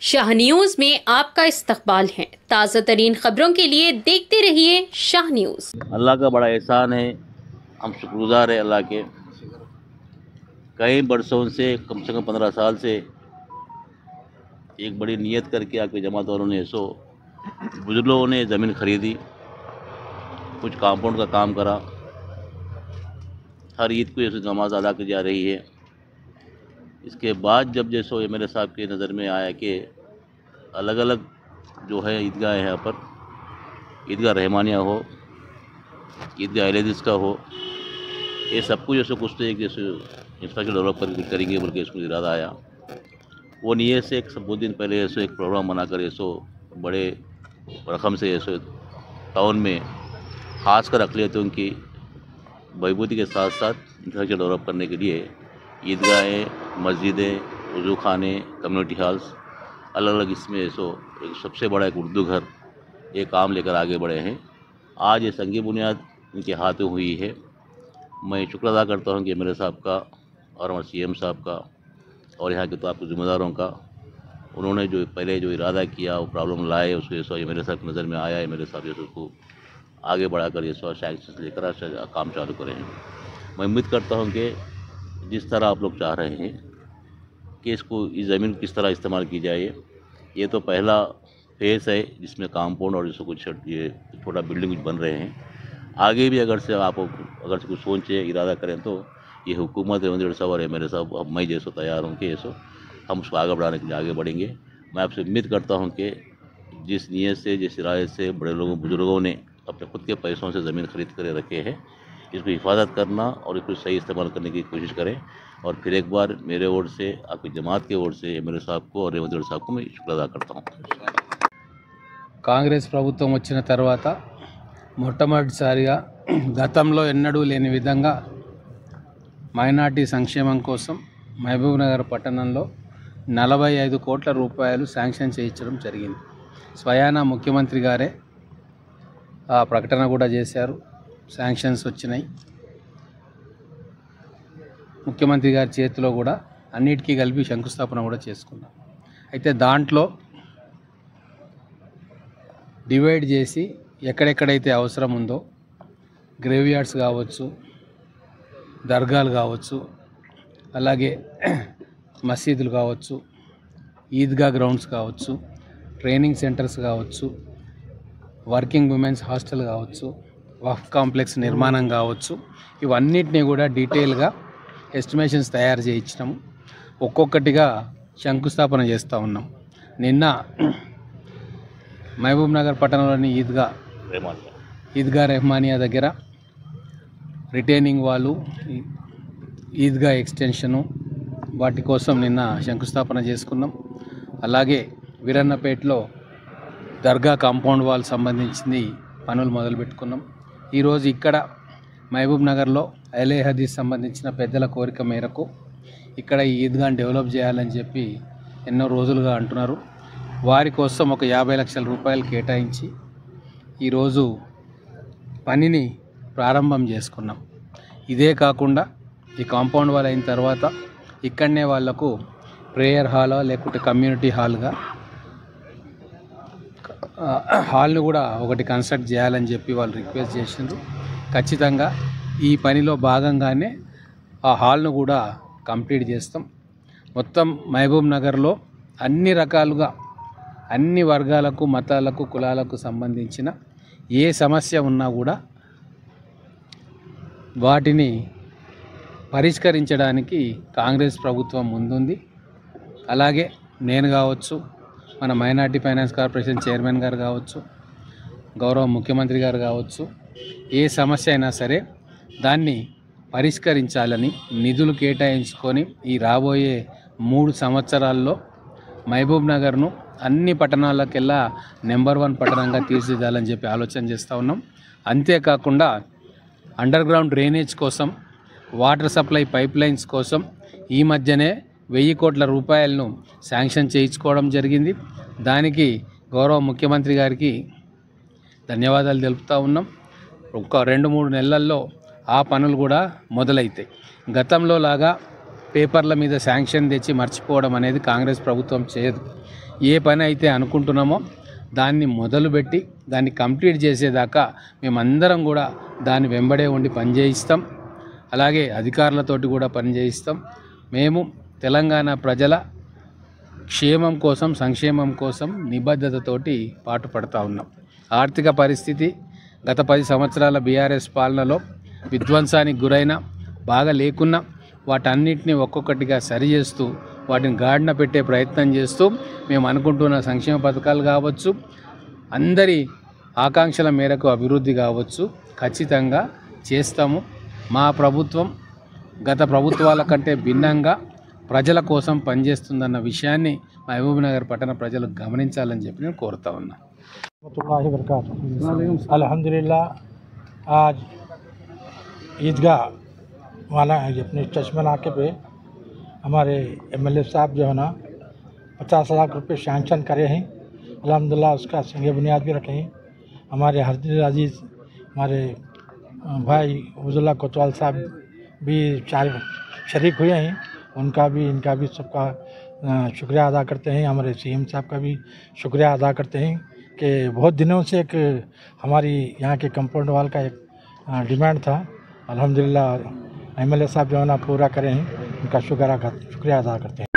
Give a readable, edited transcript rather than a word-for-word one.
Shah news में आपका इस्तकबाल है। ताज़ा तरीन खबरों के लिए देखते रहिए शाह न्यूज। अल्लाह का बड़ा एहसान है, हम शुक्रगुजार हैं अल्लाह के। कई बरसों से कम 15 साल से एक बड़ी नीयत करके आपके जमात वालों ने ऐसो बुजुर्गों ने ज़मीन ख़रीदी, कुछ कंपाउंड का काम करा। हर ईद को ऐसे नमाज अदा की जा रही है। इसके बाद जब जैसो मेरे साहब की नज़र में आया कि अलग अलग जो है ईदगाह है, यहाँ पर ईदगाह रहमानिया हो, ईदगाह अहलेदिस का हो, ये सब कुछ जैसे कुछ तो एक जैसे इंफ्रास्ट्रक्चर डेवलप करके कुछ करेंगे बोल के इसको इरादा आया। वो नीयत से एक बहुत दिन पहले ऐसो एक प्रोग्राम बनाकर ऐसो बड़े रकम से ऐसो टाउन में खास कर अक़लियतों की बहबूदी के साथ साथ इंफ्रास्ट्रक्चर डेवलप करने के लिए ईदगाहें, मस्जिदें, वज़ू खाने, कम्युनिटी हॉल्स अलग अलग इसमें ऐसो एक सबसे बड़ा एक उर्दू घर ये काम लेकर आगे बढ़े हैं। आज ये संगी बुनियाद इनके हाथों हुई है। मैं शुक्र अदा करता हूँ कि मेरे साहब का और हमारे CM साहब का और यहाँ के तो आपके ज़िम्मेदारों का, उन्होंने जो पहले जो इरादा किया वो प्रॉब्लम लाए, उसको ये सो ये मेरे साहब की नज़र में आया है। मेरे साहब जैसे उसको आगे बढ़ाकर ये सो सैंक्शन लेकर काम चालू करें। मैं उम्मीद करता हूँ कि जिस तरह आप लोग चाह रहे हैं कि इसको इस ज़मीन किस तरह इस्तेमाल की जाए, ये तो पहला फेज़ है जिसमें कंपाउंड और जिसको कुछ ये छोटा बिल्डिंग कुछ बन रहे हैं। आगे भी अगर से आप अगर से कुछ सोचे इरादा करें तो ये हुकूमत रेवंत साहब और मेरे साहब अब मैं जैसो तैयार हूँ कि ऐसो हम उसको आगे बढ़ाने के लिए आगे बढ़ेंगे। मैं आपसे उम्मीद करता हूँ कि जिस नीयत से जिस इरादे से बड़े लोगों बुजुर्गों ने अपने खुद के पैसों से ज़मीन खरीद कर रखे हैं, इसको हिफाजत करना और इसको सही इस्तेमाल करने की कोशिश करें। और फिर एक बार मेरे ओर से, आपकी जमात के ओर से मेरे साहब को और रेवंत रेड्डी साहब को मैं शुक्र अदा करता हूँ। కాంగ్రెస్ ప్రభుత్వం వచ్చిన తర్వాత మొట్టమొదటిసారిగా గతంలో ఎన్నడూ లేని విధంగా మైనార్టీ సంక్షేమం కోసం మహబూబ్నగర్ పట్టణంలో 45 కోట్ల రూపాయలు శాంక్షన్ చేయించడం జరిగింది. స్వయానా ముఖ్యమంత్రి గారే ఆ ప్రకటన కూడా చేశారు. శాంక్షన్స్ వచ్చినాయి. ముఖ్యమంత్రి గారి చేతిలో కూడా అన్నిటికీ కలిపి శంకుస్థాపన కూడా చేసుకున్నాం. అయితే దాంట్లో డివైడ్ చేసి ఎక్కడెక్కడైతే అవసరం ఉందో గ్రేవ్ యార్డ్స్ కావచ్చు, దర్గాలు కావచ్చు, అలాగే మసీదులు కావచ్చు, ఈద్గా గ్రౌండ్స్ కావచ్చు, ట్రైనింగ్ సెంటర్స్ కావచ్చు, వర్కింగ్ ఉమెన్స్ హాస్టల్ కావచ్చు, వక్ఫ్ కాంప్లెక్స్ నిర్మాణం కావచ్చు, ఇవన్నిటిని కూడా డీటెయిల్గా ఎస్టిమేషన్స్ తయారు చేయించినాము. ఒక్కొక్కటిగా శంకుస్థాపన చేస్తూ ఉన్నాం. నిన్న మహబూబ్నగర్ పట్టణంలోని ఈద్గా రెహమానియా దగ్గర రిటైనింగ్ వాళ్ళు, ఈద్గా ఎక్స్టెన్షను వాటి కోసం నిన్న శంకుస్థాపన చేసుకున్నాం. అలాగే వీరన్నపేటలో దర్గా కాంపౌండ్ వాల్ సంబంధించింది పనులు మొదలుపెట్టుకున్నాం. ఈరోజు ఇక్కడ మహబూబ్నగర్లో అహ్లే హదీస్ సంబంధించిన పెద్దల కోరిక మేరకు ఇక్కడ ఈ ఈద్గాని డెవలప్ చేయాలని చెప్పి ఎన్నో రోజులుగా అంటున్నారు. వారి కోసం ఒక 50 లక్షల రూపాయలు కేటాయించి ఈరోజు పనిని ప్రారంభం చేసుకున్నాం. ఇదే కాకుండా ఈ కాంపౌండ్ వాల్ అయిన తర్వాత ఇక్కడనే వాళ్లకు ప్రేయర్ హాల్ లేకుంటే కమ్యూనిటీ హాల్ను కూడా ఒకటి కన్స్ట్రక్ట్ చేయాలని చెప్పి వాళ్ళు రిక్వెస్ట్ చేసిండ్రు. ఖచ్చితంగా ఈ పనిలో భాగంగానే ఆ హాల్ను కూడా కంప్లీట్ చేస్తాం. మొత్తం మహబూబ్నగర్లో అన్ని రకాలుగా అన్ని వర్గాలకు, మతాలకు, కులాలకు సంబంధించిన ఏ సమస్య ఉన్నా కూడా వాటిని పరిష్కరించడానికి కాంగ్రెస్ ప్రభుత్వం ముందుంది. అలాగే నేను కావచ్చు, మన మైనార్టీ ఫైనాన్స్ కార్పొరేషన్ చైర్మన్ గారు కావచ్చు, గౌరవ ముఖ్యమంత్రి గారు కావచ్చు, ఏ సమస్య అయినా సరే దాన్ని పరిష్కరించాలని నిధులు కేటాయించుకొని ఈ రాబోయే 3 సంవత్సరాల్లో మహబూబ్నగర్ను అన్ని పట్టణాలకెల్లా నెంబర్ 1 పట్టణంగా తీర్చిదిద్దాలని చెప్పి ఆలోచన చేస్తూ ఉన్నాం. అంతేకాకుండా అండర్ గ్రౌండ్ డ్రైనేజ్ కోసం, వాటర్ సప్లై పైప్ లైన్స్ కోసం ఈ మధ్యనే 1000 కోట్ల రూపాయలను శాంక్షన్ చేయించుకోవడం జరిగింది. దానికి గౌరవ ముఖ్యమంత్రి గారికి ధన్యవాదాలు తెలుపుతూ ఉన్నాం. ఒక 2-3 నెలల్లో ఆ పనులు కూడా మొదలైతాయి. గతంలో లాగా పేపర్ల మీద శాంక్షన్ తెచ్చి మర్చిపోవడం అనేది కాంగ్రెస్ ప్రభుత్వం చేయదు. ఏ పని అయితే అనుకుంటున్నామో దాన్ని మొదలుపెట్టి దాన్ని కంప్లీట్ చేసేదాకా మేమందరం కూడా దాన్ని వెంబడే ఉండి పనిచేయిస్తాం. అలాగే అధికారులతోటి కూడా పనిచేయిస్తాం. మేము తెలంగాణ ప్రజల క్షేమం కోసం, సంక్షేమం కోసం నిబద్ధతతోటి పాటుపడతా ఉన్నాం. ఆర్థిక పరిస్థితి గత 10 సంవత్సరాల బీఆర్ఎస్ పాలనలో విధ్వంసానికి గురైన బాగా లేకున్నా వాటన్నిటిని ఒక్కొక్కటిగా సరిచేస్తూ వాటిని గాడిన పెట్టే ప్రయత్నం చేస్తూ మేము అనుకుంటున్న సంక్షేమ పథకాలు కావచ్చు, అందరి ఆకాంక్షల మేరకు అభివృద్ధి కావచ్చు ఖచ్చితంగా చేస్తాము. మా ప్రభుత్వం గత ప్రభుత్వాల కంటే భిన్నంగా ప్రజల కోసం పనిచేస్తుందన్న విషయాన్ని మహబూబ్నగర్ పట్టణ ప్రజలు గమనించాలని చెప్పి నేను కోరుతా ఉన్నా. अल्हम्दुलिल्लाह आज ईदगाह वाला अपने चश्मा नाके पे हमारे एमएलए साहब जो है ना 50 लाख रुपये सैंक्शन करे हैं। अल्हम्दुलिल्लाह उसका संगे बुनियाद भी रखे हैं। हमारे हरदिल अजीज़ हमारे भाई उजुल्ला कोतवाल साहब भी शरीक हुए हैं। उनका भी इनका भी सबका शुक्रिया अदा करते हैं। हमारे सीएम साहब का भी शुक्रिया अदा करते हैं कि बहुत दिनों से एक हमारी यहाँ के कंपाउंड वाल का एक डिमांड था। अल्हम्दुलिल्लाह एमएलए साहब जो है ना पूरा करें हैं, उनका शुक्रिया अदा करते हैं।